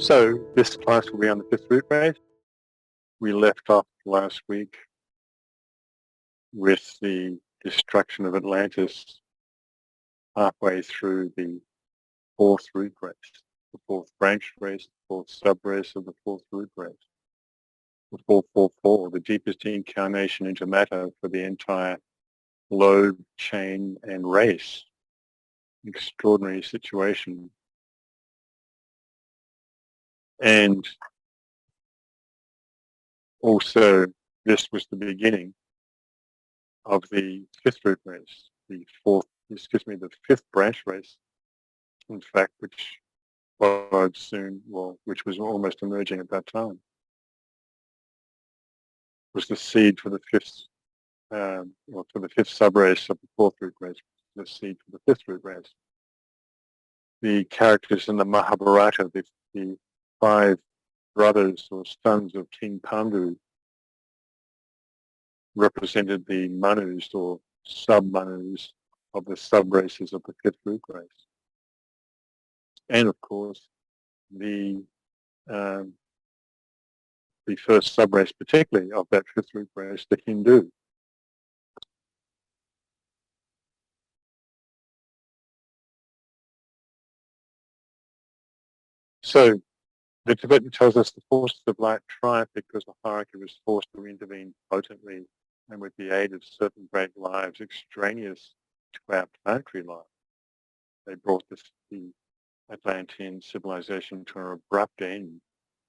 So this class will be on the fifth Rootrace. We left off last week with the destruction of Atlantis halfway through the fourth Rootrace, the fourth branch race, the fourth sub-race of the fourth Rootrace, the 444, the deepest incarnation into matter for the entire globe, chain, and race. Extraordinary situation. And also, this was the beginning of the fifth Rootrace, the fifth branch race, in fact, which followed soon, which was almost emerging at that time, was the seed for the fifth, for the fifth sub-race of the fourth Rootrace, the seed for the fifth Rootrace. The characters in the Mahabharata, the five brothers or sons of King Pandu, represented the Manus or sub-Manus of the sub-races of the fifth Rootrace. And of course, the first sub-race particularly of that fifth Rootrace, the Hindu. So the Tibetan tells us the forces of light triumph because the hierarchy was forced to intervene potently and with the aid of certain great lives extraneous to our planetary life. They brought the Atlantean civilization to an abrupt end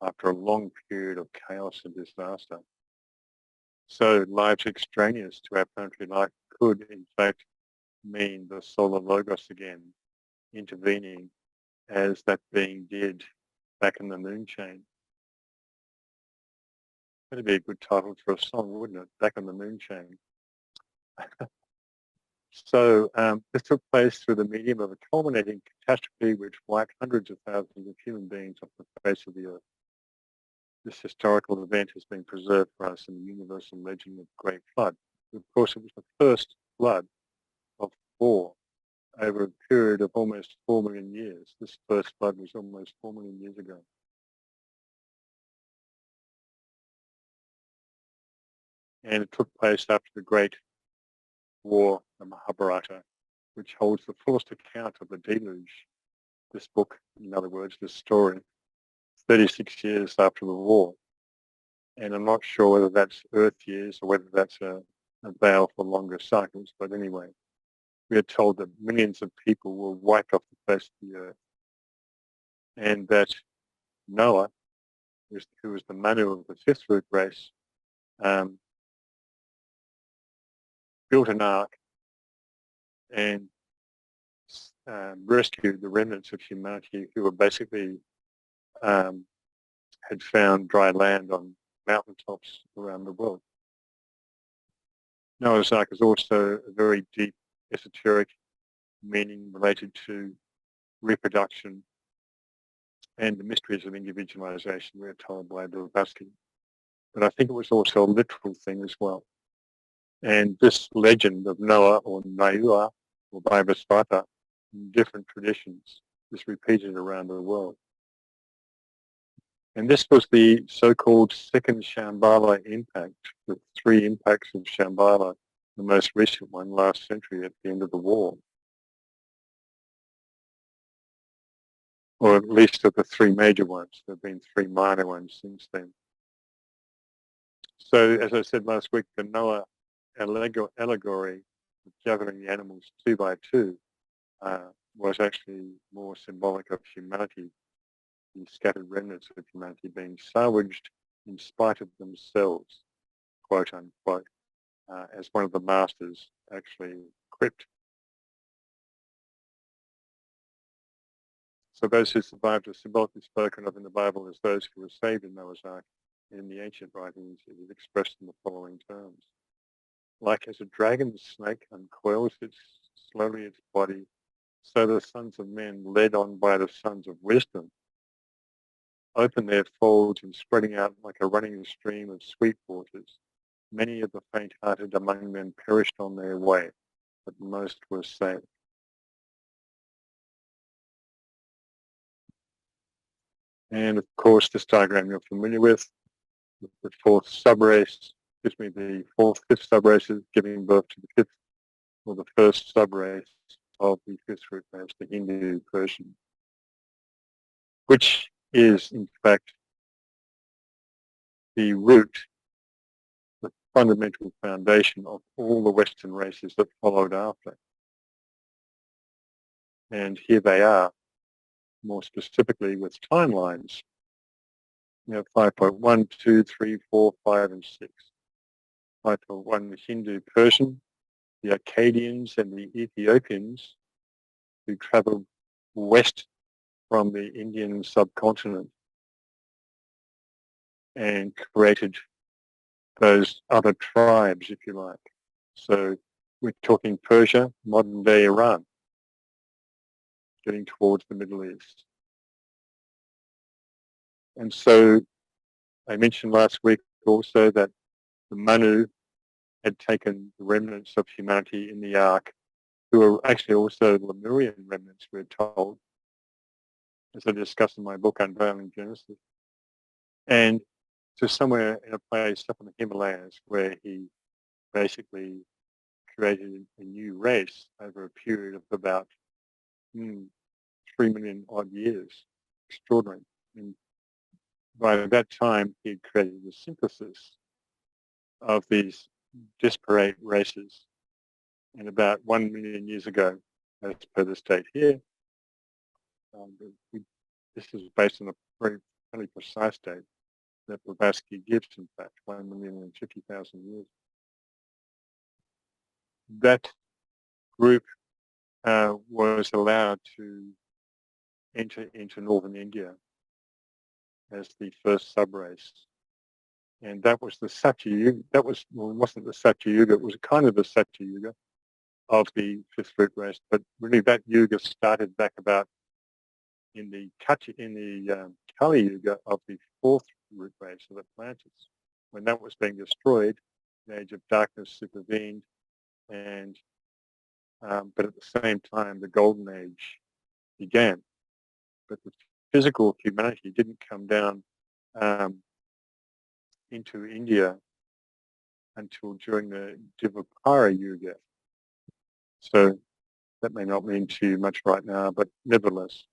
after a long period of chaos and disaster. So lives extraneous to our planetary life could in fact mean the solar logos again intervening as that being did back in the moon chain. That'd be a good title for a song, wouldn't it? Back in the moon chain. So this took place through the medium of a culminating catastrophe which wiped hundreds of thousands of human beings off the face of the earth. This historical event has been preserved for us in the universal legend of the Great Flood. Of course, it was the first flood of four over a period of almost 4 million years. This first flood was almost 4 million years ago. And it took place after the Great War, the Mahabharata, which holds the fullest account of the deluge. This book, in other words, this story, 36 years after the war. And I'm not sure whether that's Earth years or whether that's a veil for longer cycles, but anyway, we are told that millions of people were wiped off the face of the earth, and that Noah, who was the Manu of the fifth Rootrace, built an ark and rescued the remnants of humanity who were basically had found dry land on mountaintops around the world. Noah's Ark is also a very deep esoteric meaning related to reproduction and the mysteries of individualization, we're told by Blavatsky. But I think it was also a literal thing as well. And this legend of Noah or Nayua or Vaivasvata in different traditions is repeated around the world. And this was the so-called second Shambhala impact, the three impacts of Shambhala, the most recent one last century at the end of the war. Or at least of the three major ones. There have been three minor ones since then. So as I said last week, the Noah allegory of gathering the animals two by two was actually more symbolic of humanity, the scattered remnants of humanity being salvaged in spite of themselves, quote unquote, as one of the masters actually quipped. So those who survived are symbolically spoken of in the Bible as those who were saved in Noah's Ark. In the ancient writings, it is expressed in the following terms. Like as a dragon snake uncoils slowly its body, so the sons of men, led on by the sons of wisdom, open their folds and spreading out like a running stream of sweet waters. Many of the faint-hearted among them perished on their way, but most were saved. And of course, this diagram you're familiar with, the fourth subrace gives me the fifth subrace is giving birth to the fifth, or the first subrace of the fifth root race, the Hindu Persian, which is in fact the root, the fundamental foundation of all the Western races that followed after. And here they are, more specifically with timelines. 5.1, 2, 3, 4, 5, and 6. 5.1, the Hindu Persian, the Akkadians and the Ethiopians who travelled west from the Indian subcontinent and created those other tribes, if you like. So we're talking Persia, modern-day Iran, getting towards the Middle East. And so I mentioned last week also that the Manu had taken the remnants of humanity in the Ark, who are actually also Lemurian remnants, we're told, as I discuss in my book, Unveiling Genesis, and to somewhere in a place up in the Himalayas where he basically created a new race over a period of about 3 million odd years. Extraordinary. And by that time, he had created a synthesis of these disparate races. And about 1 million years ago, as per the state here, this is based on a very fairly precise date that Blavatsky gives, in fact, 1,050,000 years. That group was allowed to enter into northern India as the first subrace. And that was the Satyuga. That was, well, it wasn't the Satyuga, it was kind of the Satyuga of the fifth root race, but really that yuga started back about in the Kali Yuga of the fourth root race of Atlantis. When that was being destroyed, the age of darkness supervened, and but at the same time, the golden age began. But the physical humanity didn't come down into India until during the Dvapara Yuga. So that may not mean to you much right now, but nevertheless,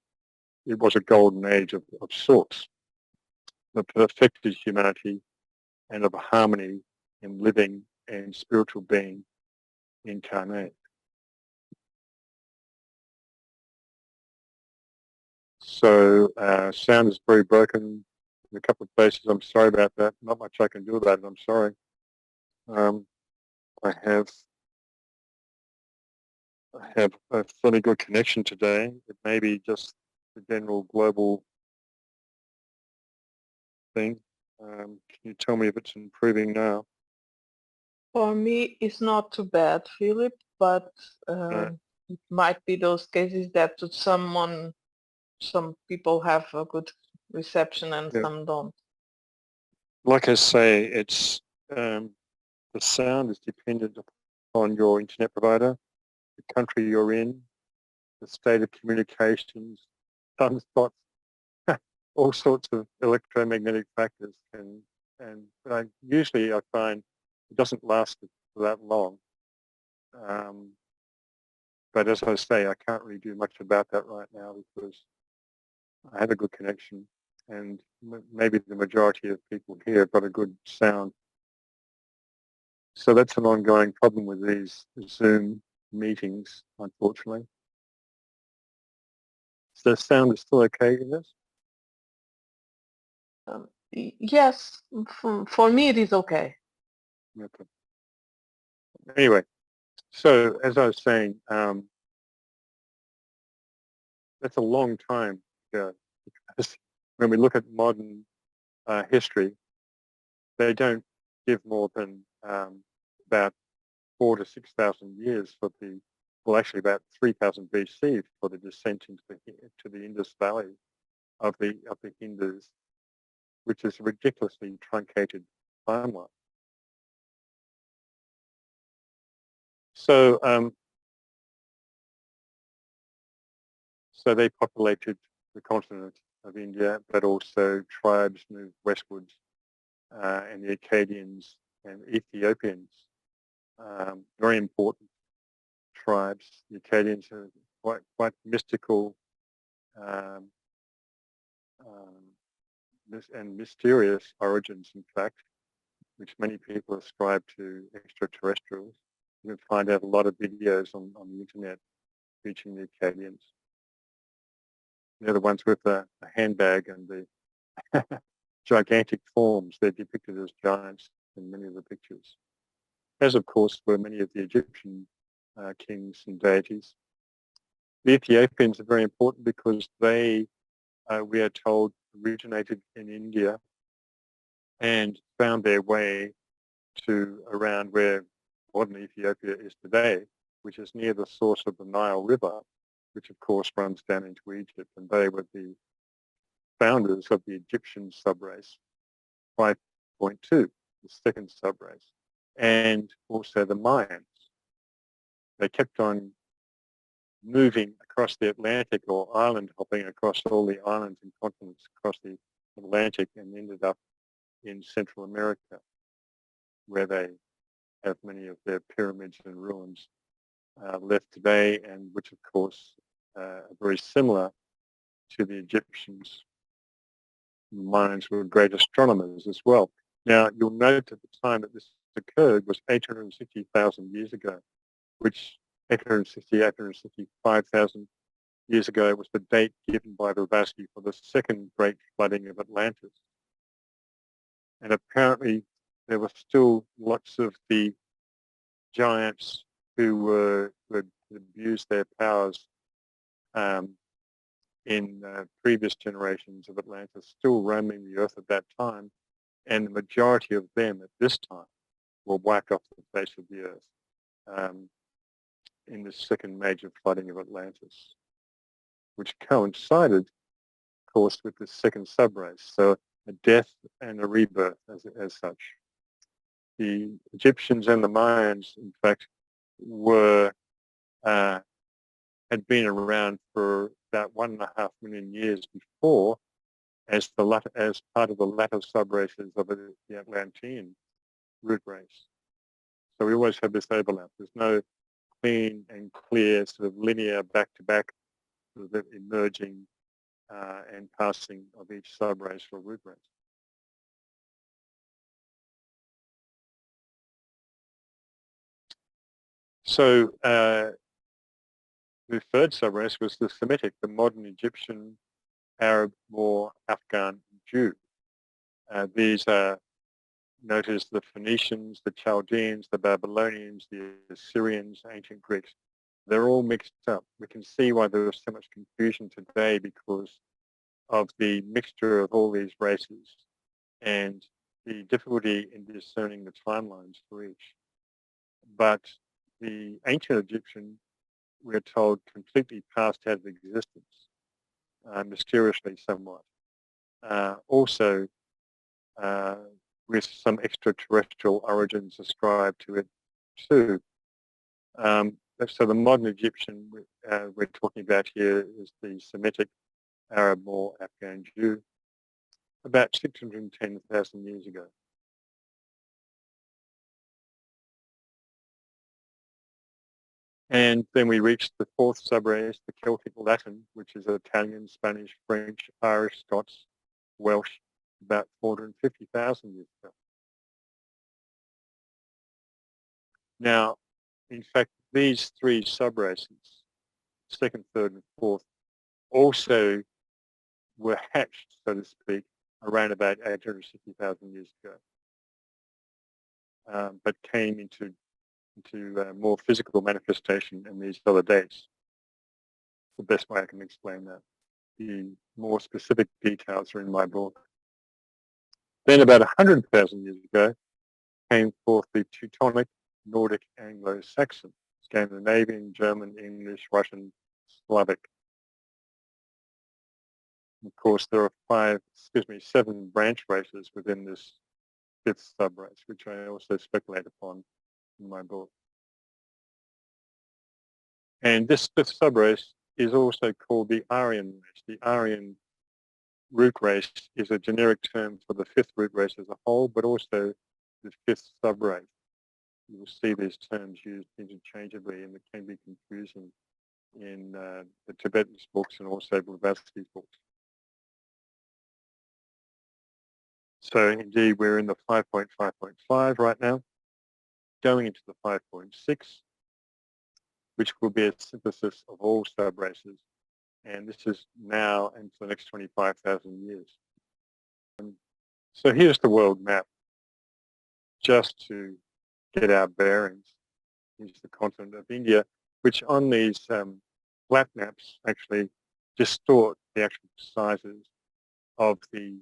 it was a golden age of sorts, the perfected humanity and of harmony in living and spiritual being incarnate. So sound is very broken in a couple of places. I'm sorry about that. Not much I can do about it. I'm sorry. I have a fairly good connection today. It may be just the general global thing. Can you tell me if it's improving now? For me, it's not too bad, Philip, but it might be those cases that to some people have a good reception and some don't. Like I say, it's the sound is dependent upon your internet provider, the country you're in, the state of communications, sunspots, all sorts of electromagnetic factors. And usually I find it doesn't last for that long. But as I say, I can't really do much about that right now because I have a good connection, and maybe the majority of people here have got a good sound. So that's an ongoing problem with these Zoom meetings, unfortunately. So the sound is still okay in this? Yes, for me it is okay. Okay. Anyway, so as I was saying, that's a long time ago. Because when we look at modern history, they don't give more than about 4,000 to 6,000 years for the, well, actually about 3,000 BC for the descent into the Indus Valley of the Hindus, which is a ridiculously truncated timeline. So, so they populated the continent of India, but also tribes moved westwards, and the Akkadians and Ethiopians, very important tribes. The Akkadians are quite mystical um, and mysterious origins, in fact, which many people ascribe to extraterrestrials. You can find out a lot of videos on the internet featuring the Akkadians. They're the ones with the handbag and the gigantic forms. They're depicted as giants in many of the pictures, as of course were many of the Egyptian kings and deities. The Ethiopians are very important because they, we are told, originated in India and found their way to around where modern Ethiopia is today, which is near the source of the Nile River, which of course runs down into Egypt. And they were the founders of the Egyptian subrace, 5.2, the second subrace, and also the Mayans. They kept on moving across the Atlantic, or island hopping across all the islands and continents across the Atlantic, and ended up in Central America, where they have many of their pyramids and ruins left today, and which of course are very similar to the Egyptians. Mayans were great astronomers as well. Now, you'll note at the time that this occurred was 860,000 years ago, which 865,000 years ago was the date given by Blavatsky for the second great flooding of Atlantis. And apparently there were still lots of the giants who had abused their powers in previous generations of Atlantis still roaming the earth at that time, and the majority of them at this time were wiped off the face of the earth in the second major flooding of Atlantis, which coincided, of course, with the second subrace. So a death and a rebirth as such. The Egyptians and the Mayans, in fact, were had been around for about 1.5 million years before, as part of the latter subraces of the Atlantean Rootrace. So we always have this overlap. There's no clean and clear sort of linear back-to-back sort of emerging and passing of each subrace or Rootrace. So the third subrace was the Semitic, the modern Egyptian, Arab, Moor, Afghan, Jew. These are noted as the Phoenicians, the Chaldeans, the Babylonians, the Assyrians, ancient Greeks. They're all mixed up. We can see why there is so much confusion today because of the mixture of all these races and the difficulty in discerning the timelines for each. But the ancient Egyptian, we're told, completely passed out of existence, mysteriously somewhat. Also, with some extraterrestrial origins ascribed to it too. So the modern Egyptian we're talking about here is the Semitic, Arab, Moor, Afghan, Jew, about 610,000 years ago. And then we reached the fourth subrace, the Celtic Latin, which is Italian, Spanish, French, Irish, Scots, Welsh, about 450,000 years ago. Now, in fact, these three subraces, second, third, and fourth, also were hatched, so to speak, around about 860,000 years ago, but came into more physical manifestation in these other dates. The best way I can explain that. The more specific details are in my book. Then about 100,000 years ago came forth the Teutonic, Nordic, Anglo-Saxon, Scandinavian, German, English, Russian, Slavic. Of course, there are 7 branch races within this fifth subrace, which I also speculate upon in my book. And this fifth subrace is also called the Aryan race. The Aryan Rootrace is a generic term for the fifth root race as a whole, but also the fifth subrace. You will see these terms used interchangeably, and it can be confusing in the Tibetan's books and also Blavatsky's books. So indeed, we're in the 5.5.5 right now, going into the 5.6, which will be a synthesis of all subraces. And this is now and for the next 25,000 years. So here's the world map, just to get our bearings. Here's the continent of India, which on these flat maps actually distort the actual sizes of the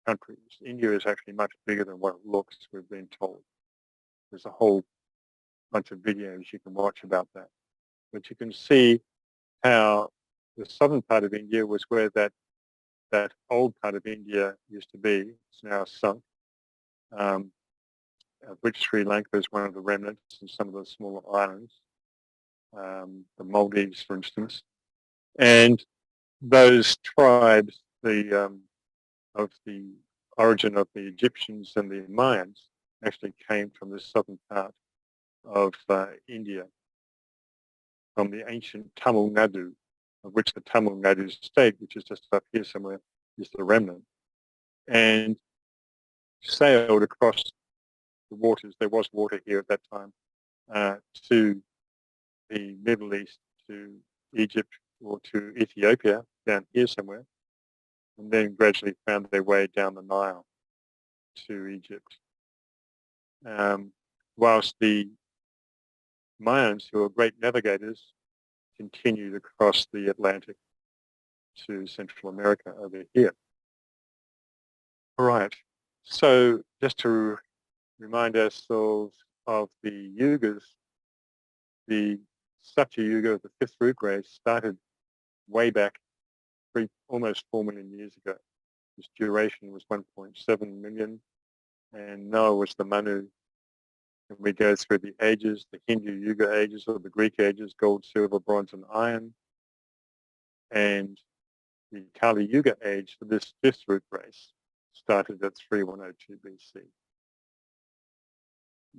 countries. India is actually much bigger than what it looks, we've been told. There's a whole bunch of videos you can watch about that. But you can see how the southern part of India was where that old part of India used to be. It's now sunk, which Sri Lanka is one of the remnants and some of the smaller islands, the Maldives, for instance. And those tribes, of the origin of the Egyptians and the Mayans, actually came from the southern part of India, from the ancient Tamil Nadu, of which the Tamil Nadu state, which is just up here somewhere, is the remnant, and sailed across the waters. There was water here at that time, to the Middle East, to Egypt or to Ethiopia, down here somewhere, and then gradually found their way down the Nile to Egypt. Whilst the Mayans, who were great navigators, continued across the Atlantic to Central America over here. All right, so just to remind ourselves of the yugas, the Satya Yuga of the fifth root race started way back almost 4 million years ago. Its duration was 1.7 million, and Noah was the Manu. And we go through the ages, the Hindu Yuga ages or the Greek ages, gold, silver, bronze, and iron. And the Kali Yuga age for this fifth root race started at 3102 BC.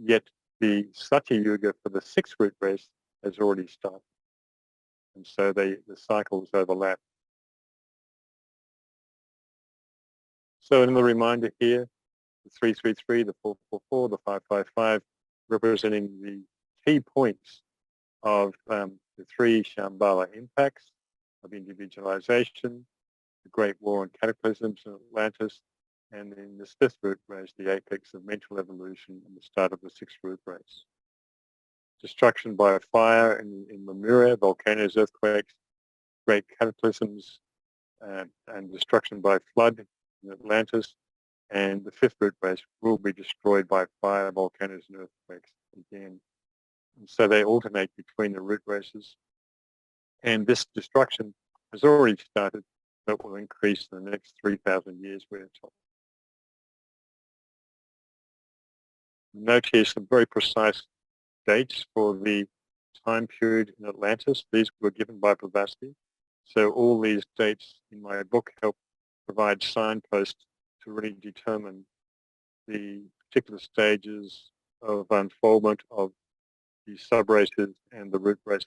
Yet the Satya Yuga for the sixth root race has already started. And so the cycles overlap. So another reminder here, the 333, the 444, the 555, representing the key points of the three Shambhala impacts of individualization, the Great War and Cataclysms in Atlantis, and in this fifth root race, the apex of mental evolution and the start of the sixth root race. Destruction by fire in Lemuria, volcanoes, earthquakes, great cataclysms, and destruction by flood in Atlantis, and the fifth root race will be destroyed by fire, volcanoes, and earthquakes again. And so they alternate between the root races. And this destruction has already started, but will increase in the next 3,000 years, we're told. Note here some very precise dates for the time period in Atlantis. These were given by Blavatsky. So all these dates in my book help provide signposts to really determine the particular stages of unfoldment of the subraces and the root race.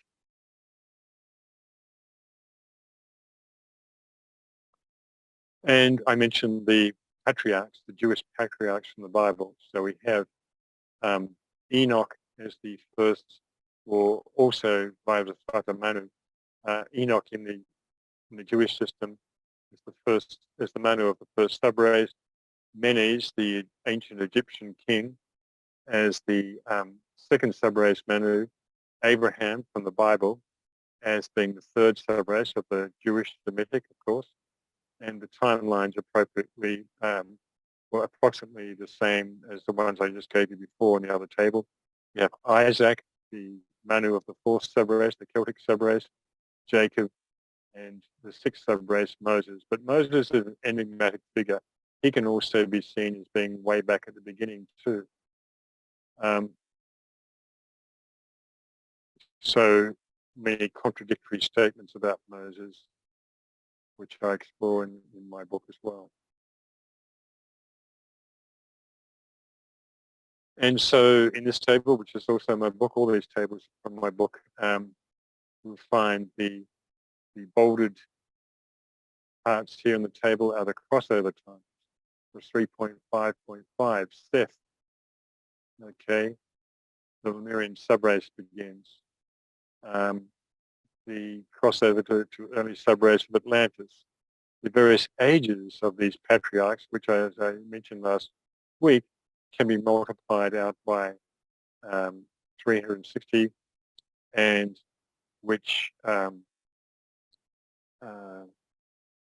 And I mentioned the patriarchs, the Jewish patriarchs from the Bible. So we have Enoch as the first, or also by the Father Manu. Enoch in the Jewish system is the first, is the Manu of the first subrace. Menes, the ancient Egyptian king, as the second subrace Manu. Abraham from the Bible as being the third subrace of the Jewish Semitic, of course. And the timelines appropriately were approximately the same as the ones I just gave you before in the other table. We have Isaac, the Manu of the fourth subrace, the Celtic subrace, Jacob, and the sixth subrace, Moses. But Moses is an enigmatic figure. He can also be seen as being way back at the beginning too. So many contradictory statements about Moses. which I explore in my book as well. And so in this table, which is also my book, all these tables from my book, you'll find the bolded parts here on the table are the crossover times. The 3.5.5 Seth. Okay, the Lemurian subrace begins. The crossover to early subrace of Atlantis. The various ages of these patriarchs, which, as I mentioned last week, can be multiplied out by 360, and which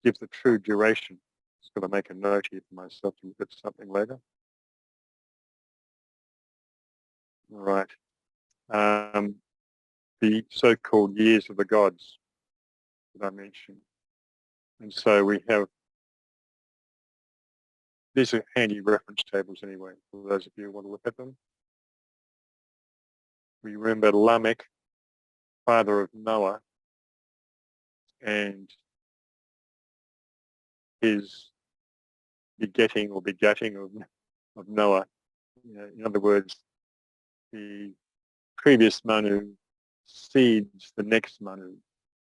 gives the true duration. Just got to make a note here for myself to look at something later. All right. The so-called years of the gods that I mentioned. And so we have, these are handy reference tables anyway, for those of you who want to look at them. We remember Lamech, father of Noah, and his begetting or begatting of Noah. In other words, the previous Manu seeds the next Manu.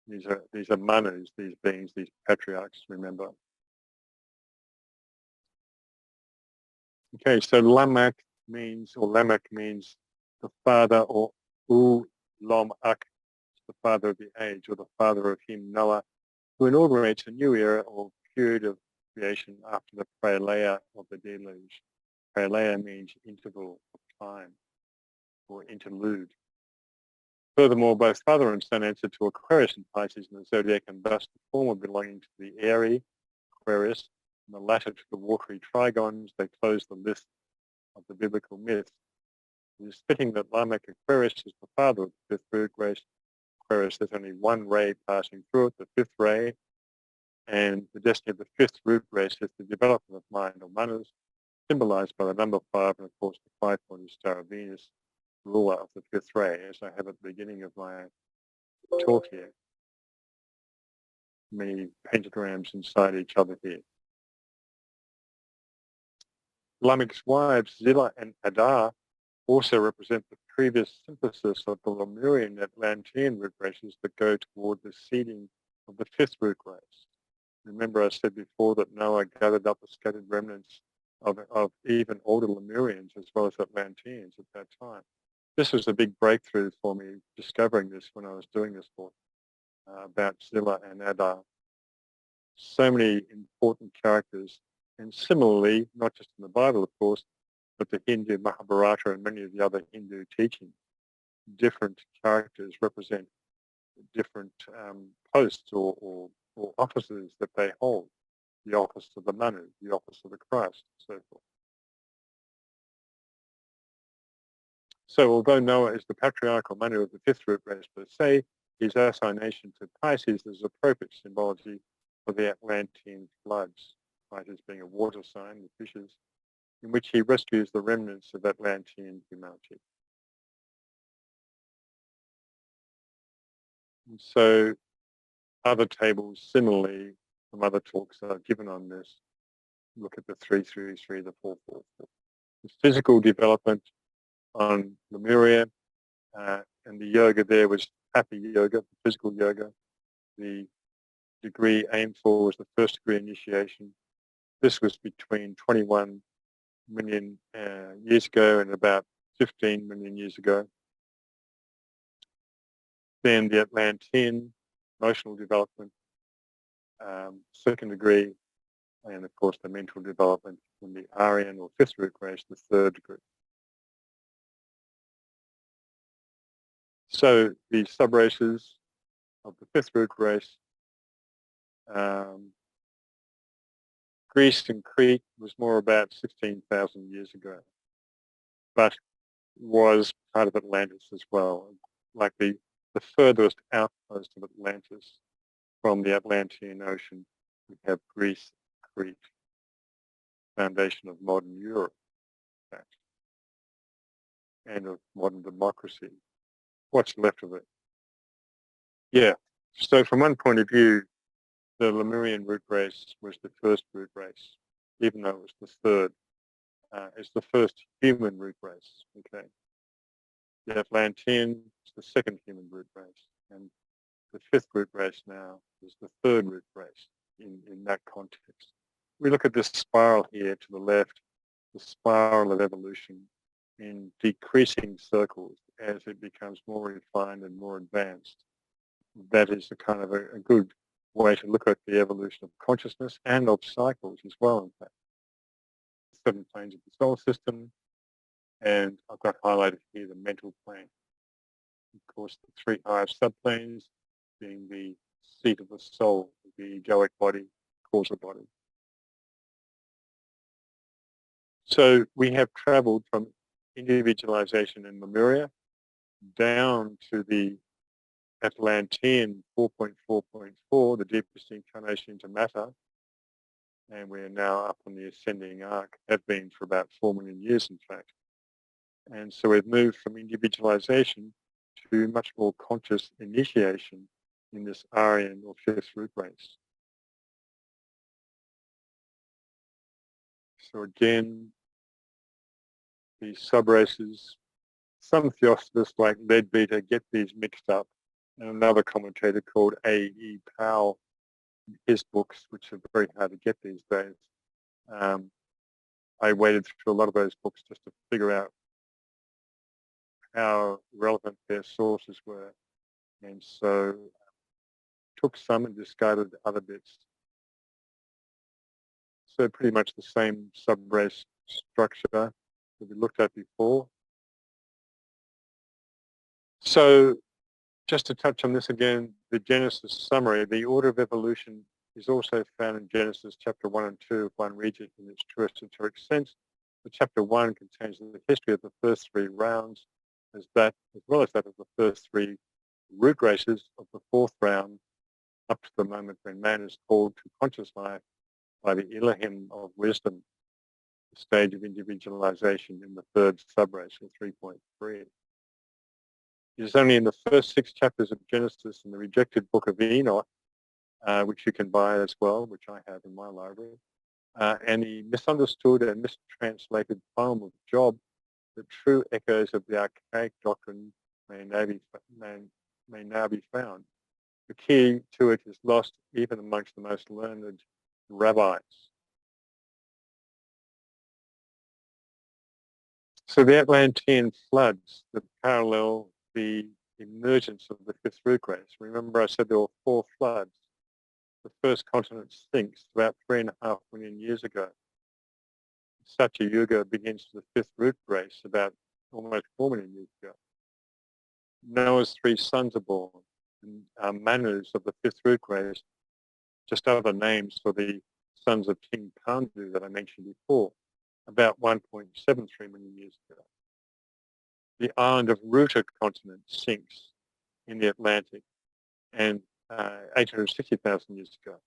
These are Manus, these beings, these patriarchs, remember. Okay, so Lamech means the father, or U-Lom-Ak, the father of the age, or the father of him, Noah, who inaugurates a new era or period of creation after the pralaya of the deluge. Pralaya means interval of time or interlude. Furthermore, both father and son answer to Aquarius and Pisces in the zodiac, and thus the former belonging to the airy Aquarius and the latter to the watery Trigons. They close the list of the biblical myths. It is fitting that Lamech Aquarius is the father of the fifth root race. Aquarius has only one ray passing through it, the fifth ray, and the destiny of the fifth root race is the development of mind or manas, symbolized by the number 5 and of course the 5-pointed star of Venus, ruler of the fifth ray, as I have at the beginning of my talk here. Many pentagrams inside each other here. Lamech's wives, Zillah and Adar, also represent the previous synthesis of the Lemurian Atlantean root races that go toward the seeding of the fifth root race. Remember I said before that Noah gathered up the scattered remnants of even older Lemurians as well as Atlanteans at that time. This was a big breakthrough for me, discovering this when I was doing this book about Zillah and Adar. So many important characters, and similarly, not just in the Bible, of course, but the Hindu Mahabharata and many of the other Hindu teachings, different characters represent different posts or offices that they hold. The office of the Manu, the office of the Christ, and so forth. So although Noah is the patriarchal Manu of the fifth root race per se, his assignation to Pisces is appropriate symbology for the Atlantean floods, Pisces being a water sign, the fishes, in which he rescues the remnants of Atlantean humanity. And so other tables similarly from other talks that I've given on this look at the 333, the 444. The physical development on Lemuria, and the yoga there was happy yoga, physical yoga. The degree aimed for was the first degree initiation. This was between 21 million years ago and about 15 million years ago. Then the Atlantean, emotional development, second degree, and of course the mental development in the Aryan or fifth root race, the third degree. So the subraces of the fifth root race, Greece and Crete was more about 16,000 years ago, but was part of Atlantis as well, like the furthest outpost of Atlantis from the Atlantean Ocean. We have Greece, Crete, foundation of modern Europe, in fact, and of modern democracy. What's left of it? Yeah. So from one point of view, the Lemurian root race was the first root race, even though it was the third. It's the first human root race. Okay, the Atlantean is the second human root race, and the fifth root race now is the third root race in that context. We look at this spiral here to the left, the spiral of evolution in decreasing circles as it becomes more refined and more advanced. That is a kind of a good way to look at the evolution of consciousness and of cycles as well, in fact. 7 planes of the solar system, and I've got highlighted here the mental plane. Of course, the 3 higher subplanes being the seat of the soul, the egoic body, causal body. So we have traveled from individualization in Lemuria down to the Atlantean 4.4.4, the deepest incarnation into matter, and we're now up on the ascending arc, have been for about 4 million years, in fact. And so we've moved from individualization to much more conscious initiation in this Aryan or fifth root race. So again, these sub-races, some theosophists like Leadbeater get these mixed up, and another commentator called A.E. Powell, his books, which are very hard to get these days. I waded through a lot of those books just to figure out how relevant their sources were, and so took some and discarded other bits. So pretty much the same sub-race structure that we looked at before. So just to touch on this again, the Genesis summary, the order of evolution is also found in Genesis chapter 1 and 2 if one reads it in its true esoteric sense. The chapter 1 contains the history of the first 3 rounds as well as that of the first 3 root races of the 4th round up to the moment when man is called to conscious life by the Elohim of wisdom, the stage of individualization in the 3rd subrace of 3.3. It is only in the first 6 chapters of Genesis in the rejected book of Enoch, which you can buy as well, which I have in my library, and the misunderstood and mistranslated poem of Job, the true echoes of the archaic doctrine may now be found. The key to it is lost even amongst the most learned rabbis. So the Atlantean floods that parallel the emergence of the 5th root race. Remember I said there were 4 floods. The first continent sinks about 3.5 million years ago. Satya Yuga begins to the 5th root race about almost 4 million years ago. Noah's 3 sons are born, and Manus of the 5th root race, just other names for the sons of King Pandu that I mentioned before, about 1.73 million years ago. The island of Ruta continent sinks in the Atlantic, and 860,000 years ago.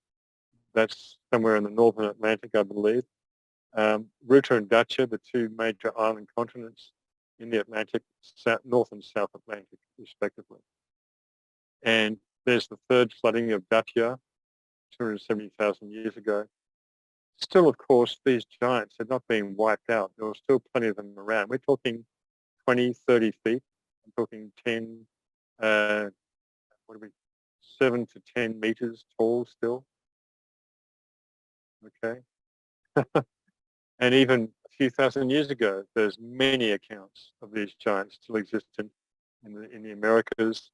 That's somewhere in the northern Atlantic, I believe. Ruta and Dacia, the 2 major island continents in the Atlantic, North and South Atlantic, respectively. And there's the 3rd flooding of Dacia, 270,000 years ago. Still, of course, these giants had not been wiped out. There were still plenty of them around. We're talking 20, 30 feet. I'm talking 10, 7 to 10 meters tall still. Okay. And even a few thousand years ago, there's many accounts of these giants still existent in the Americas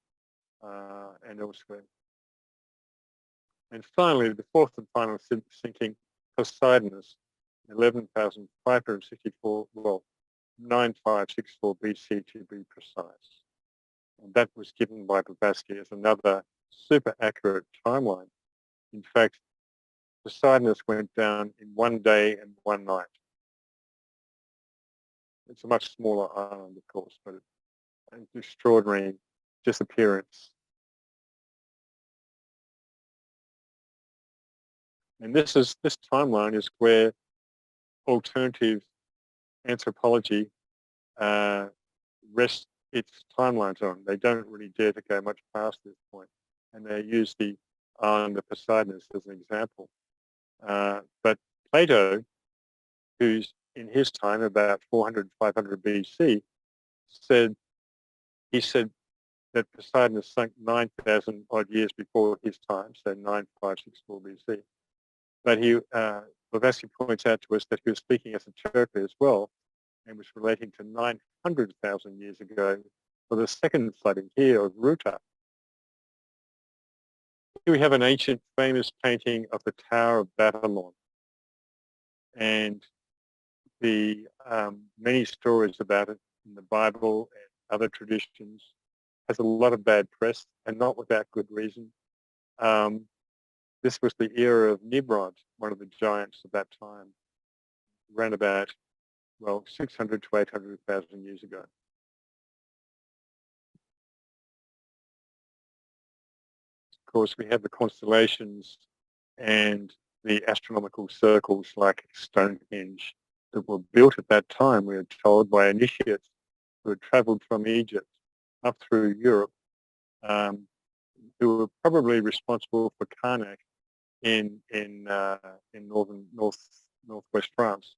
and elsewhere. And finally, the 4th and final sinking, Poseidonus, 11,564, 9564 BC to be precise. And that was given by Blavatsky as another super accurate timeline. In fact, Poseidonus went down in 1 day and 1 night. It's a much smaller island, of course, but it's an extraordinary disappearance. And this timeline is where alternative anthropology rests its timelines on. They don't really dare to go much past this point, and they use the on the Poseidonus as an example. But Plato, who's in his time about 400, 500 BC, he said that Poseidon sunk 9,000 odd years before his time, so 9564 BC. But Blavatsky points out to us that he was speaking esoterically as well, and was relating to 900,000 years ago for the second flooding here of Rootrace. Here we have an ancient famous painting of the Tower of Babylon, and the many stories about it in the Bible and other traditions has a lot of bad press, and not without good reason. This was the era of Nimrod, one of the giants of that time, around about, 600 to 800,000 years ago. Of course, we have the constellations and the astronomical circles like Stonehenge that were built at that time, we are told, by initiates who had travelled from Egypt up through Europe, who were probably responsible for Karnak in northwest France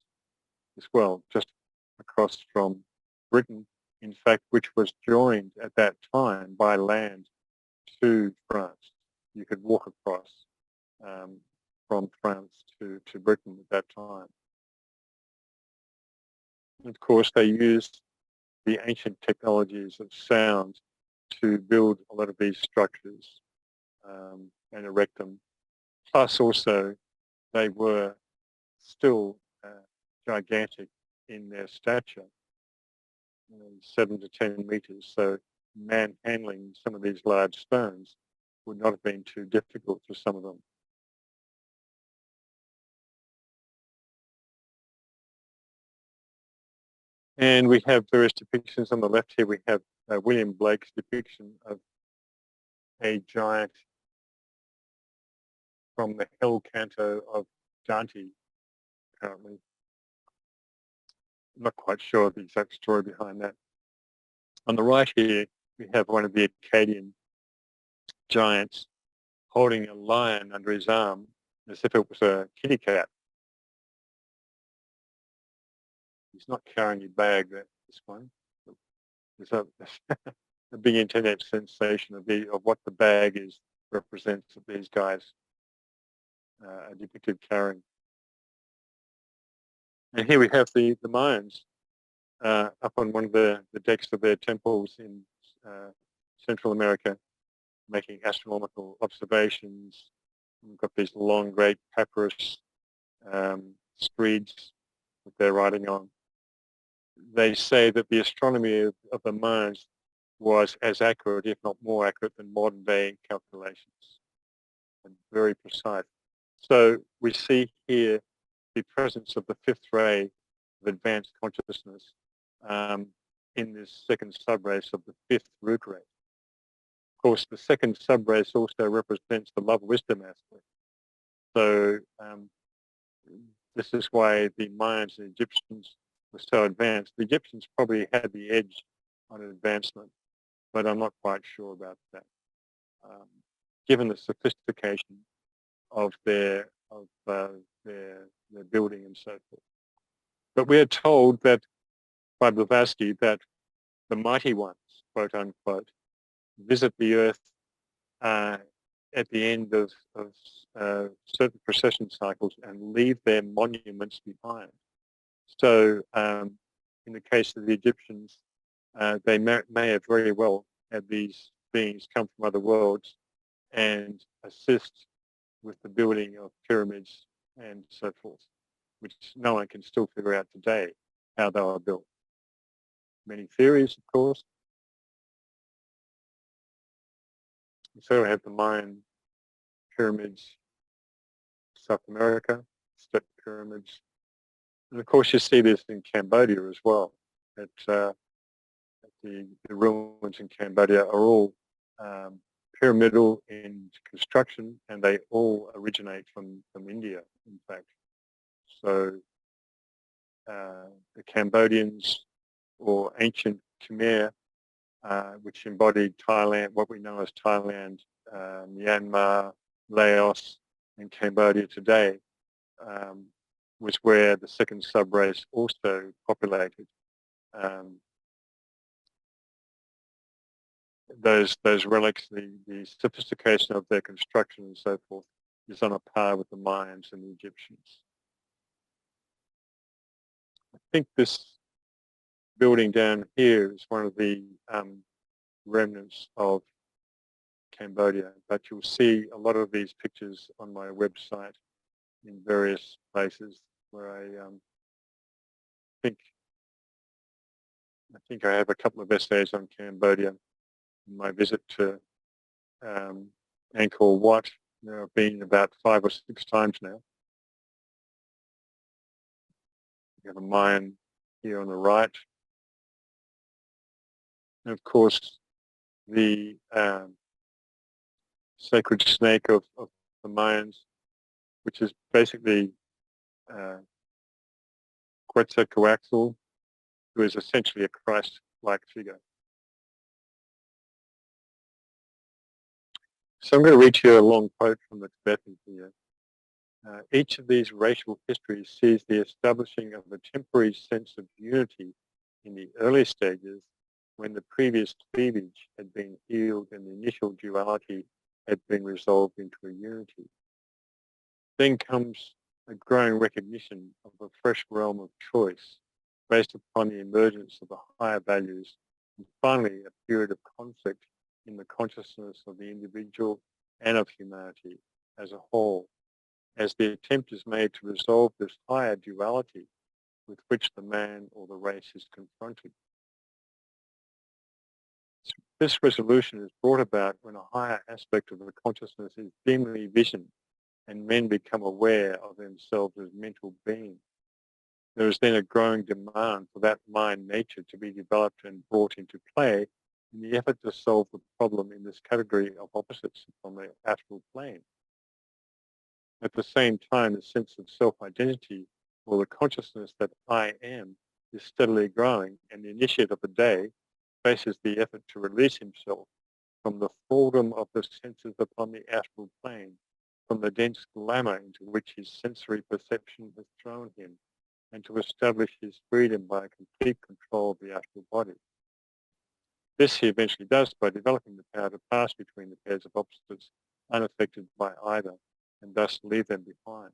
as well, just across from Britain, in fact, which was joined at that time by land to France. You could walk across from France to Britain at that time. And of course, they used the ancient technologies of sound to build a lot of these structures and erect them. Plus also, they were still gigantic in their stature, 7 to 10 meters. So manhandling some of these large stones would not have been too difficult for some of them. And we have various depictions on the left here. We have William Blake's depiction of a giant from the Hell Canto of Dante, apparently. I'm not quite sure of the exact story behind that. On the right here, we have one of the Akkadian giants holding a lion under his arm as if it was a kitty cat. He's not carrying a bag, this one. There's a big internet sensation of what the bag represents of these guys are depicted carrying. And here we have the Mayans up on one of the decks of their temples in Central America, making astronomical observations. We've got these long, great papyrus screeds that they're writing on. They say that the astronomy of the Mayans was as accurate, if not more accurate, than modern day calculations, and very precise. So we see here the presence of the fifth ray of advanced consciousness in this second subrace of the fifth root ray. Of course, the second subrace also represents the love-wisdom aspect. So this is why the Mayans and Egyptians were so advanced. The Egyptians probably had the edge on advancement, but I'm not quite sure about that, given the sophistication of their building and so forth. But we are told that by Blavatsky that the mighty ones, quote unquote, visit the earth at the end of certain procession cycles and leave their monuments behind. So in the case of the Egyptians, they may have very well had these beings come from other worlds and assist with the building of pyramids and so forth, which no one can still figure out today how they were built. Many theories, of course. So we have the Mayan pyramids, South America, step pyramids. And of course you see this in Cambodia as well. The ruins in Cambodia are all pyramidal in construction, and they all originate from India, in fact. So the Cambodians, or ancient Khmer, which embodied Thailand, what we know as Thailand, Myanmar, Laos, and Cambodia today was where the second subrace also populated. Those relics, the sophistication of their construction and so forth, is on a par with the Mayans and the Egyptians. I think this building down here is one of the remnants of Cambodia, but you'll see a lot of these pictures on my website in various places where I think I have a couple of essays on Cambodia. In my visit to Angkor Wat, I've been about 5 or 6 times now. We have a Mayan here on the right. And of course, the sacred snake of the Mayans, which is basically Quetzalcoatl, who is essentially a Christ-like figure. So I'm going to read you a long quote from the Tibetan here. Each of these racial histories sees the establishing of a temporary sense of unity in the early stages when the previous cleavage had been healed and the initial duality had been resolved into a unity. Then comes a growing recognition of a fresh realm of choice based upon the emergence of the higher values, and finally a period of conflict in the consciousness of the individual and of humanity as a whole, as the attempt is made to resolve this higher duality with which the man or the race is confronted. This resolution is brought about when a higher aspect of the consciousness is dimly visioned and men become aware of themselves as mental beings. There is then a growing demand for that mind nature to be developed and brought into play in the effort to solve the problem in this category of opposites on the astral plane. At the same time, the sense of self-identity, or the consciousness that I am, is steadily growing, and the initiate of the day faces the effort to release himself from the thraldom of the senses upon the astral plane, from the dense glamour into which his sensory perception has thrown him, and to establish his freedom by complete control of the astral body. This he eventually does by developing the power to pass between the pairs of opposites unaffected by either, and thus leave them behind.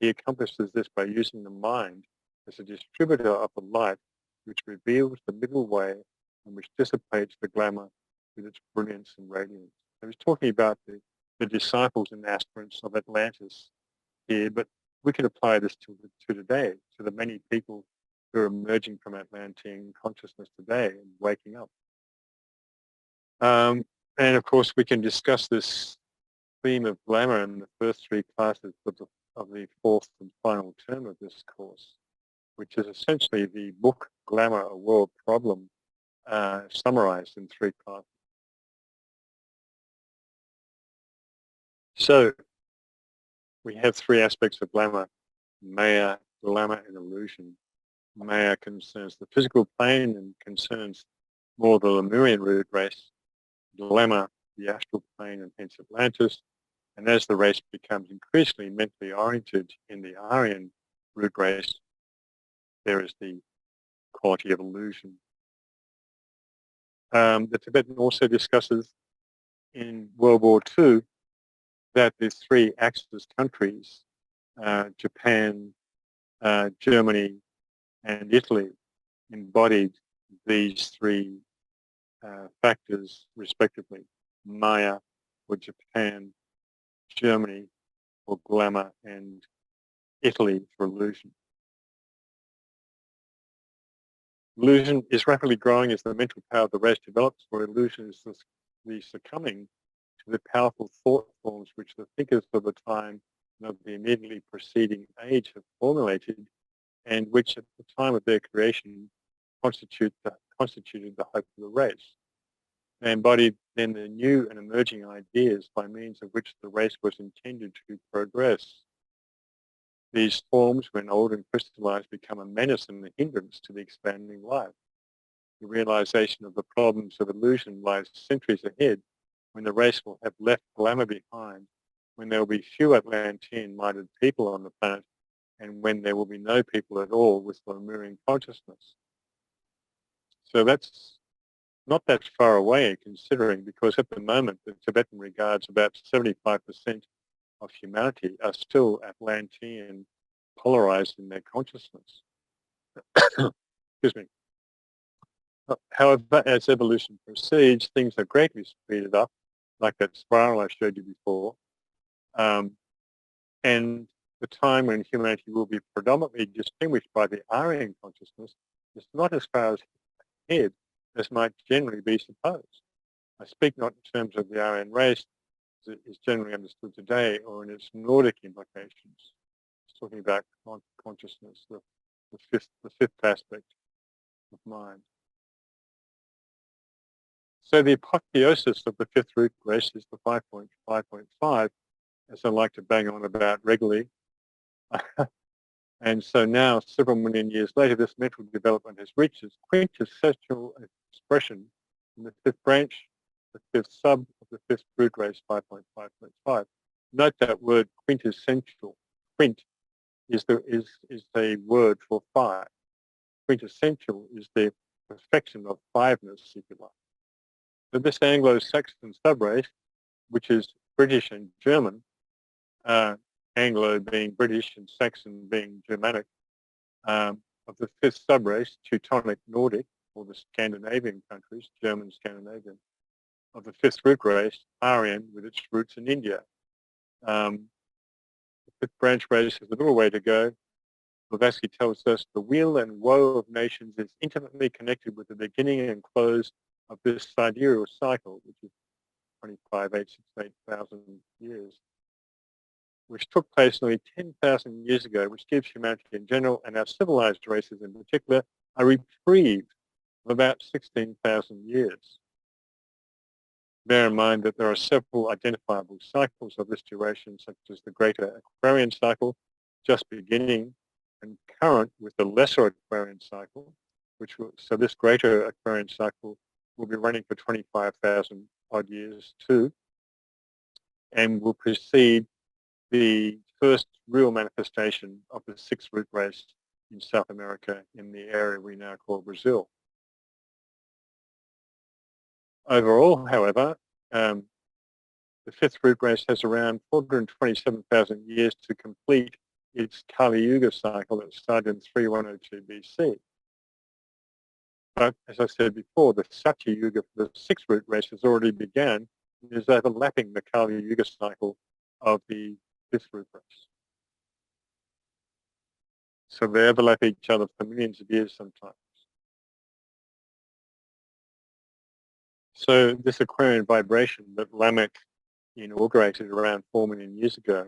He accomplishes this by using the mind as a distributor of the light which reveals the middle way and which dissipates the glamour with its brilliance and radiance. I was talking about the disciples and aspirants of Atlantis here, but we can apply this to today, to the many people who are emerging from Atlantean consciousness today and waking up. And of course, we can discuss this theme of glamour in the first 3 classes of the 4th and final term of this course, which is essentially the book Glamour, a World Problem, summarized in 3 classes. So we have 3 aspects of glamour: Maya, glamour, and illusion. Maya concerns the physical plane and concerns more the Lemurian root race. Glamour, the astral plane, and hence Atlantis. And as the race becomes increasingly mentally oriented in the Aryan root race, there is the quality of illusion. The Tibetan also discusses in World War II that the 3 Axis countries, Japan, Germany, and Italy, embodied these 3 factors respectively: Maya for Japan, Germany for glamour, and Italy for illusion. Illusion is rapidly growing as the mental power of the race develops, for illusion is the succumbing to the powerful thought forms which the thinkers of the time and of the immediately preceding age have formulated, and which at the time of their creation constituted the hope of the race. They embodied then the new and emerging ideas by means of which the race was intended to progress. These forms, when old and crystallized, become a menace and a hindrance to the expanding life. The realization of the problems of illusion lies centuries ahead, when the race will have left glamour behind when there will be few Atlantean-minded people on the planet, and when there will be no people at all with Lemurian consciousness. So that's not that far away considering, because at the moment the Tibetan regards about 75% of humanity are still Atlantean polarized in their consciousness. Excuse me. However, as evolution proceeds, things are greatly speeded up, like that spiral I showed you before. And the time when humanity will be predominantly distinguished by the Aryan consciousness is not as far ahead as might generally be supposed. I speak not in terms of the Aryan race as it is generally understood today or in its Nordic implications. It's talking about consciousness, the fifth aspect of mind. So the apotheosis of the fifth root race is the 5.5.5, as I like to bang on about regularly. And so now, several million years later, this mental development has reached its quintessential expression in the fifth branch, the fifth sub of the fifth root race, 5.5.5. Note that word quintessential. Quint is a word for five. Quintessential is the perfection of fiveness, if you like. So this Anglo-Saxon subrace, which is British and German, Anglo being British and Saxon being Germanic, of the fifth subrace, Teutonic Nordic, or the Scandinavian countries, German Scandinavian, of the fifth root race, Aryan, with its roots in India. The fifth branch race has a little way to go. Blavatsky tells us the weal and woe of nations is intimately connected with the beginning and close of this sidereal cycle, which is 25,868,000 years, which took place nearly 10,000 years ago, which gives humanity in general and our civilized races in particular a reprieve of about 16,000 years. Bear in mind that there are several identifiable cycles of this duration, such as the Greater Aquarian cycle, just beginning and current with the Lesser Aquarian cycle, so this Greater Aquarian cycle will be running for 25,000 odd years too, and will precede the first real manifestation of the sixth root race in South America in the area we now call Brazil. Overall, however, the fifth root race has around 427,000 years to complete its Kali Yuga cycle that started in 3102 BC. But as I said before, the Satya Yuga for the sixth root race has already begun and is overlapping the Kali Yuga cycle of the fifth root race. So they overlap each other for millions of years sometimes. So this Aquarian vibration that Lamech inaugurated around 4 million years ago,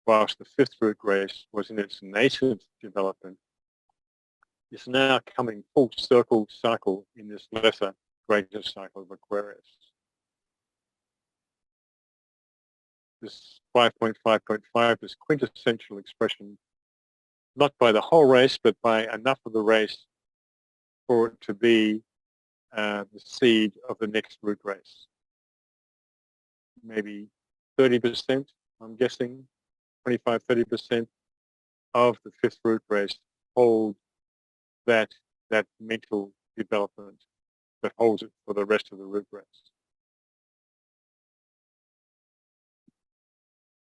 whilst the fifth root race was in its nascent development, is now coming full cycle in this lesser, greater cycle of Aquarius. This 5.5.5 is quintessential expression, not by the whole race, but by enough of the race for it to be the seed of the next root race. Maybe 30%, I'm guessing, 25-30% of the fifth root race hold that mental development that holds it for the rest of the root race.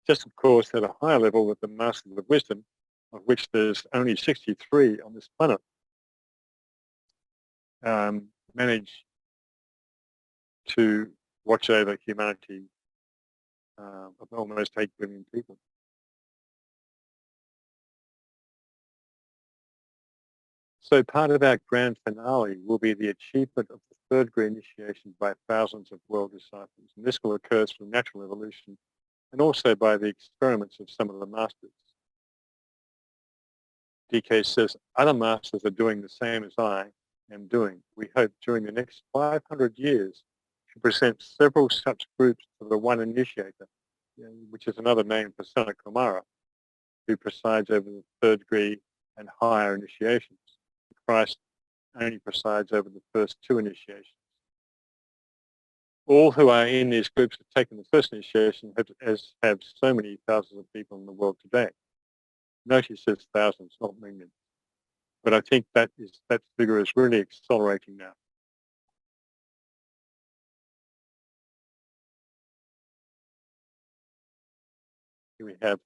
Just, of course, at a higher level with the masters of wisdom, of which there's only 63 on this planet, manage to watch over humanity of almost 8 billion people. So part of our grand finale will be the achievement of the third degree initiation by thousands of world disciples. And this will occur through natural evolution and also by the experiments of some of the masters. DK says, other masters are doing the same as I am doing. We hope during the next 500 years to present several such groups to the one initiator, which is another name for Sanat Kumara, who presides over the third degree and higher initiations. Christ only presides over the first two initiations. All who are in these groups have taken the first initiation, as have so many thousands of people in the world today. Notice it's thousands, not millions. But I think that figure is really accelerating now. Here we have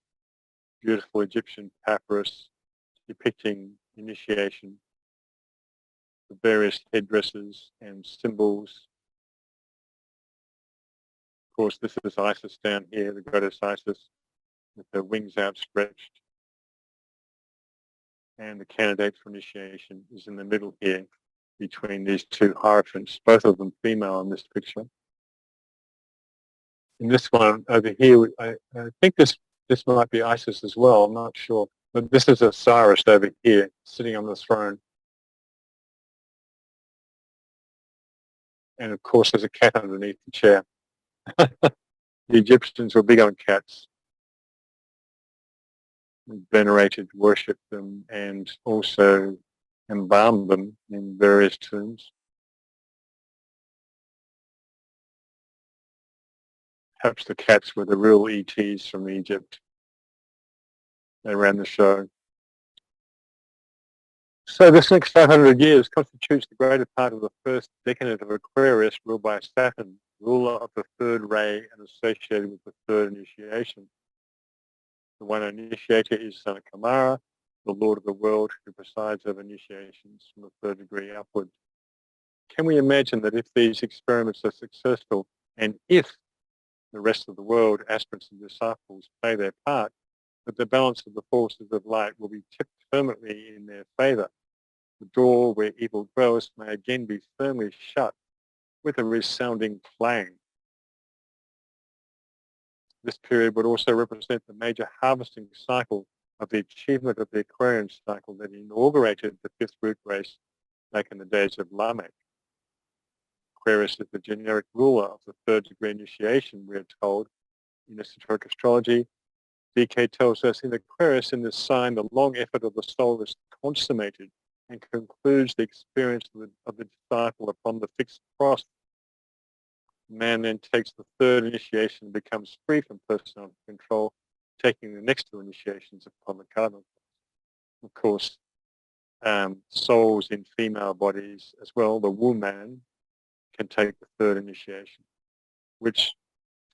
beautiful Egyptian papyrus depicting initiation, the various headdresses and symbols. Of course, this is Isis down here, the goddess Isis, with her wings outstretched. And the candidate for initiation is in the middle here between these two hierophants, both of them female in this picture. In this one over here, I think this might be Isis as well, I'm not sure. But this is Osiris over here, sitting on the throne. And of course, there's a cat underneath the chair. The Egyptians were big on cats. Venerated, worshipped them, and also embalmed them in various tombs. Perhaps the cats were the real ETs from Egypt. They ran the show. So this next 500 years constitutes the greater part of the first decade of Aquarius, ruled by Saturn, ruler of the third ray and associated with the third initiation. The one initiator is Son of Kamara, the Lord of the world, who presides over initiations from the third degree upward. Can we imagine that if these experiments are successful, and if the rest of the world, aspirants and disciples, play their part, that the balance of the forces of light will be tipped permanently in their favour? The door where evil dwells may again be firmly shut with a resounding clang. This period would also represent the major harvesting cycle of the achievement of the Aquarian cycle that inaugurated the fifth Rootrace back in the days of Lamech. Aquarius is the generic ruler of the third degree initiation, we are told. In esoteric astrology, DK tells us in Aquarius, in this sign, the long effort of the soul is consummated and concludes the experience of the disciple upon the fixed cross. Man then takes the third initiation and becomes free from personal control, taking the next two initiations upon the cardinal. Of course, souls in female bodies as well, the woman, can take the third initiation, which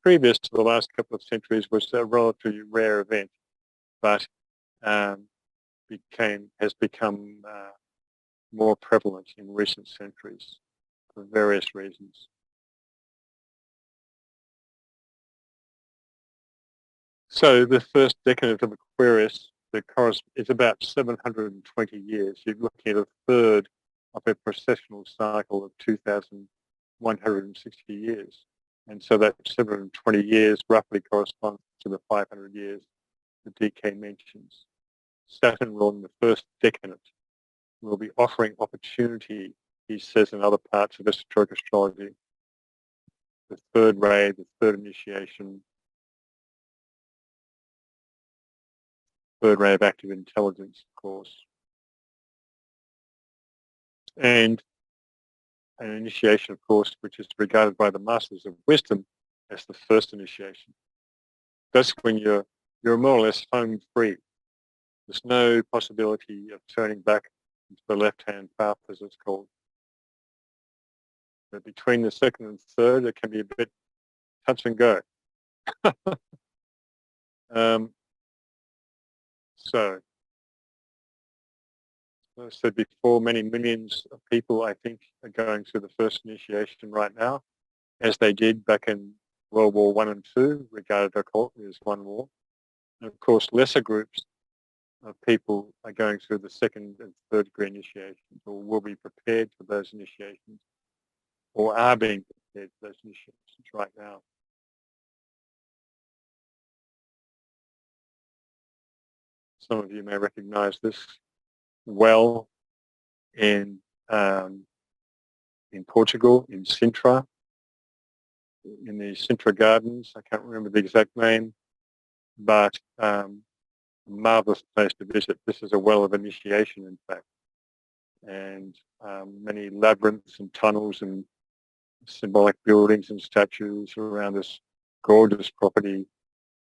previous to the last couple of centuries was a relatively rare event, but has become more prevalent in recent centuries for various reasons. So the first decade of Aquarius, is about 720 years. You're looking at a third of a precessional cycle of 2,160 years. And so that 720 years roughly corresponds to the 500 years the DK mentions. Saturn ruling the first decade will be offering opportunity, he says in other parts of esoteric astrology. The third ray, the third initiation, third ray of active intelligence, of course. And an initiation, of course, which is regarded by the masters of wisdom as the first initiation. That's when you're more or less home free. There's no possibility of turning back into the left-hand path, as it's called. But between the second and third, it can be a bit touch and go. So, as I said before, many millions of people, I think, are going through the first initiation right now, as they did back in World War I and II, regarded occultly as one war. And of course, lesser groups of people are going through the second and third degree initiations, or will be prepared for those initiations, or are being prepared for those initiations right now. Some of you may recognize this well in Portugal, in Sintra, in the Sintra Gardens. I can't remember the exact name, but a marvelous place to visit. This is a well of initiation, in fact, and many labyrinths and tunnels and symbolic buildings and statues around this gorgeous property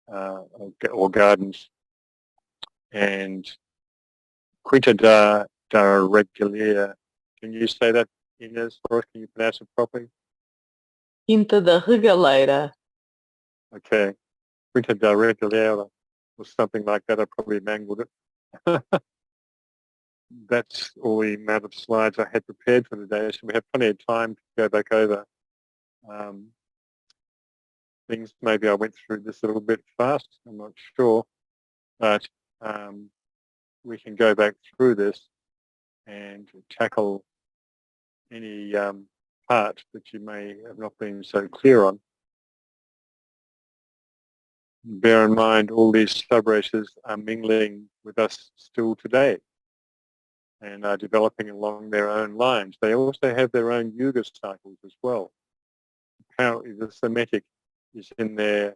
or gardens. And Quinta da Regaleira. Can you say that, Inês, for us? Can you pronounce it properly? Quinta da Regaleira. Okay. Quinta da Regaleira or something like that. I probably mangled it. That's all the amount of slides I had prepared for the day, so we have plenty of time to go back over things. Maybe I went through this a little bit fast, I'm not sure, but we can go back through this and tackle any part that you may have not been so clear on. Bear in mind, all these subraces are mingling with us still today and are developing along their own lines. They also have their own yuga cycles as well. Apparently the Semitic is in their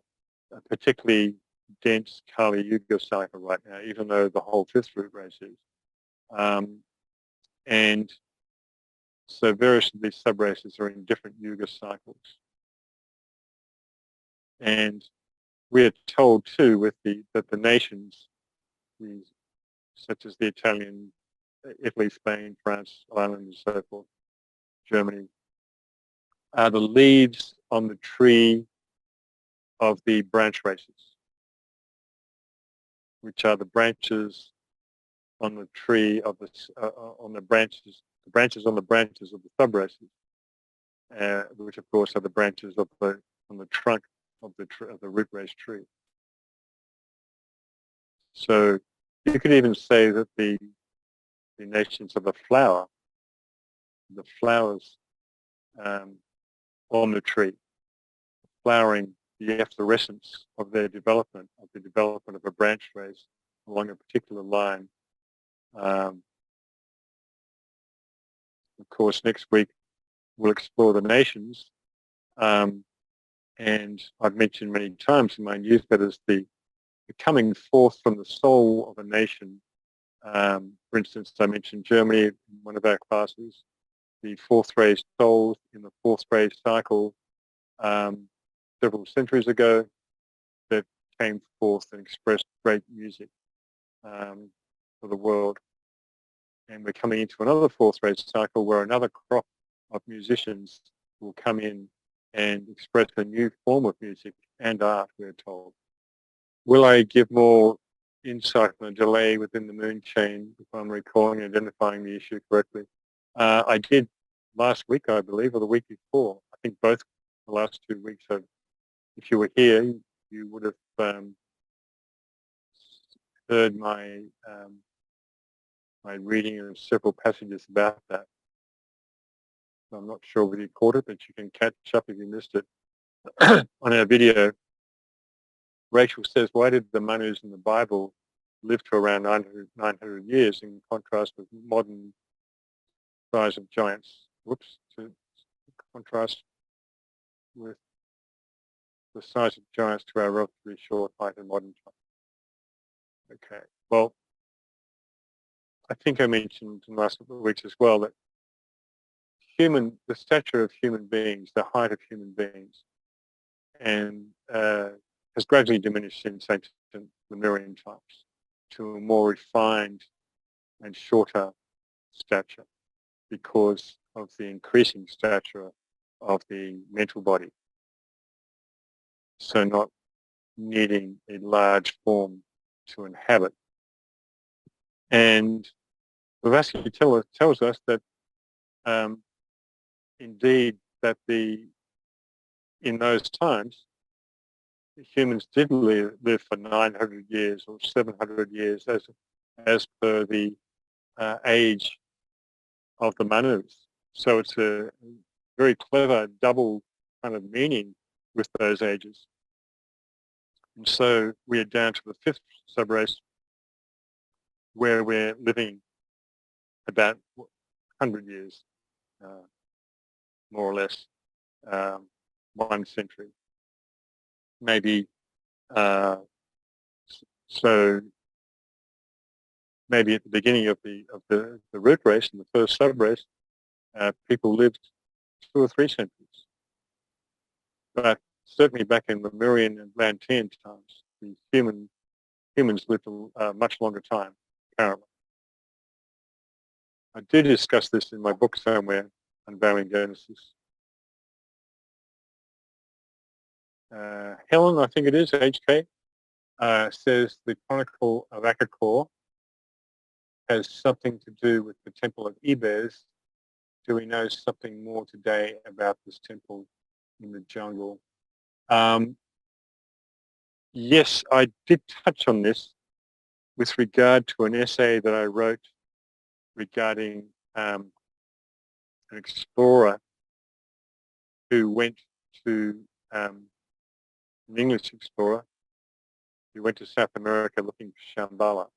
particularly dense Kali Yuga cycle right now, even though the whole fifth root race is. And so various of these subraces are in different Yuga cycles. And we are told too that the nations, such as the Italian, Italy, Spain, France, Ireland, and so forth, Germany, are the leaves on the tree of the branch races, which are the branches on the tree of on the branches on the branches of the subraces, which of course are the branches on the trunk of the root race tree. So you could even say that the nations of the flowers on the tree, flowering the efflorescence of their development, of a branch race along a particular line. Of course, next week we'll explore the nations, and I've mentioned many times in my newsletters the coming forth from the soul of a nation. For instance, I mentioned Germany in one of our classes, the fourth race souls in the fourth race cycle several centuries ago that came forth and expressed great music for the world. And we're coming into another fourth race cycle where another crop of musicians will come in and express a new form of music and art, we're told. Will I give more insight on the delay within the moon chain, if I'm recalling and identifying the issue correctly? I did last week, I believe, or the week before. I think both the last 2 weeks. So if you were here, you would have heard my my reading of several passages about that. So I'm not sure whether you caught it, but you can catch up if you missed it on our video. Rachel says, why did the Manus in the Bible live to around 900 years in contrast with modern size of giants? Whoops, to contrast with the size of giants to our relatively short height in modern times. Okay, well, I think I mentioned in the last couple of weeks as well that the stature of human beings, the height of human beings, and has gradually diminished since ancient Lemurian times to a more refined and shorter stature because of the increasing stature of the mental body. So not needing a large form to inhabit. And Blavatsky tells us that indeed that in those times, humans did live for 900 years or 700 years as per the age of the Manus. So it's a very clever double kind of meaning with those ages. And so we are down to the fifth subrace where we're living about 100 years, more or less, 1 century. Maybe, so maybe at the beginning of the root race, in the first subrace, people lived 2 or 3 centuries. but certainly back in Lemurian and Atlantean times, the humans lived a much longer time, apparently. I do discuss this in my book somewhere, Unveiling Genesis. Helen, I think it is, HK, says the Chronicle of Akakor has something to do with the Temple of Ebers. Do we know something more today about this temple in the jungle? Yes, I did touch on this with regard to an essay that I wrote regarding an explorer who went to, an English explorer, who went to South America looking for Shambhala.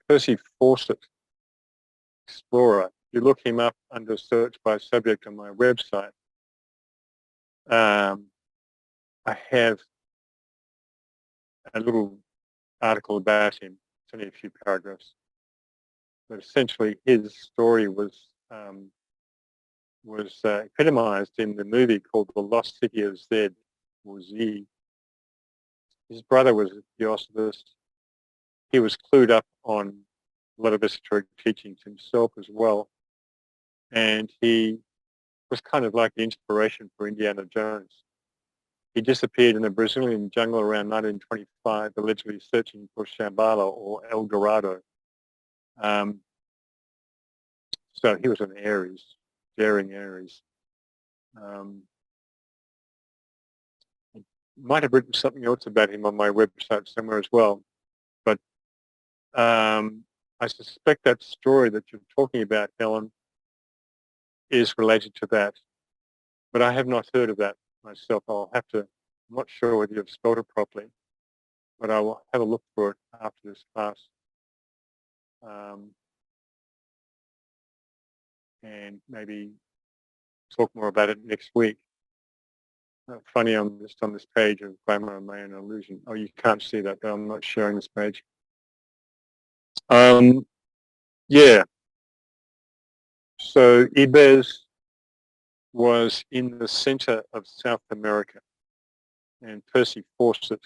Percy Fawcett, explorer. You look him up under search by subject on my website. I have a little article about him. It's only a few paragraphs, but essentially his story was epitomized in the movie called The Lost City of Zed, or Z. His brother was a theosophist. He was clued up on a lot of esoteric teachings himself as well, and he was kind of like the inspiration for Indiana Jones. He disappeared in a Brazilian jungle around 1925, allegedly searching for Shambhala or El Dorado. So he was an Aries, daring Aries. I might have written something else about him on my website somewhere as well, but I suspect that story that you're talking about, Helen, is related to that. But I have not heard of that myself. I'll have to, I'm not sure whether you've spelled it properly, but I will have a look for it after this class. And maybe talk more about it next week. Funny, I'm just on this page of Glamour and Maya and Illusion. Oh, you can't see that, but I'm not sharing this page. Yeah. So Ibez was in the center of South America, and Percy Fawcett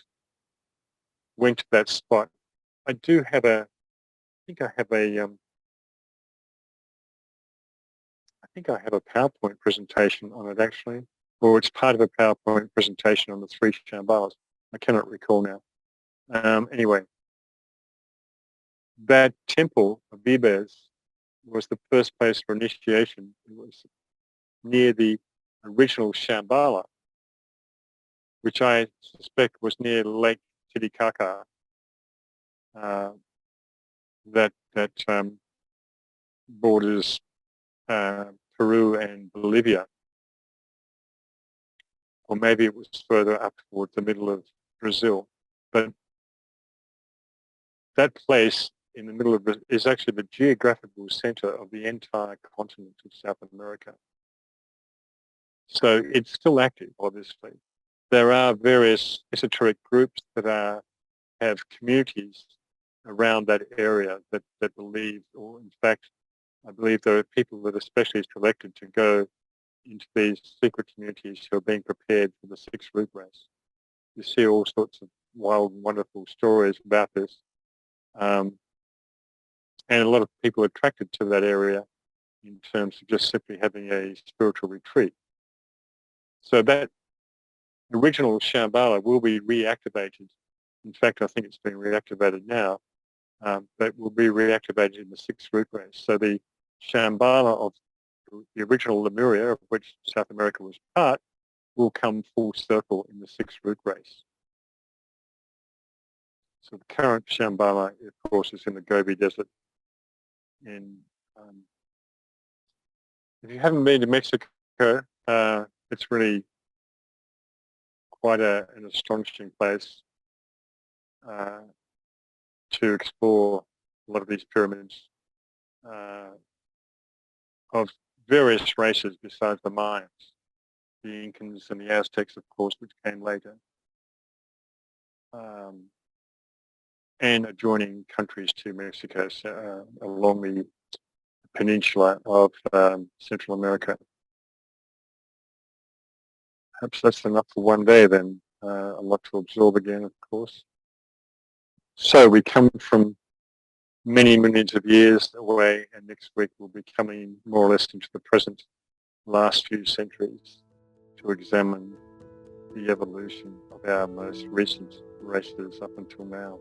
went to that spot. I do have I think I have a PowerPoint presentation on it actually, or it's part of a PowerPoint presentation on the 3 Shambhalas. I cannot recall now. Anyway, that temple of Ibez was the first place for initiation. It was near the original Shambhala, which I suspect was near Lake Titicaca, that borders Peru and Bolivia, or maybe it was further up towards the middle of Brazil. But that place in the middle of Brazil is actually the geographical center of the entire continent of South America. So it's still active, obviously. There are various esoteric groups that have communities around that area that believe, or in fact, I believe there are people that are specially selected to go into these secret communities who are being prepared for the 6th Rootrace. You see all sorts of wild, wonderful stories about this. And a lot of people are attracted to that area in terms of just simply having a spiritual retreat. So that original Shambhala will be reactivated. In fact, I think it's being reactivated now, but will be reactivated in the 6th Rootrace. So the Shambhala of the original Lemuria, of which South America was part, will come full circle in the 6th Rootrace. So the current Shambhala, of course, is in the Gobi Desert. And if you haven't been to Mexico, it's really quite an astonishing place to explore a lot of these pyramids of various races besides the Mayans, the Incans and the Aztecs, of course, which came later, and adjoining countries to Mexico, along the peninsula of Central America. perhaps that's enough for one day then. A lot to absorb again, of course. So we come from many millions of years away, and next week we'll be coming more or less into the present last few centuries to examine the evolution of our most recent races up until now.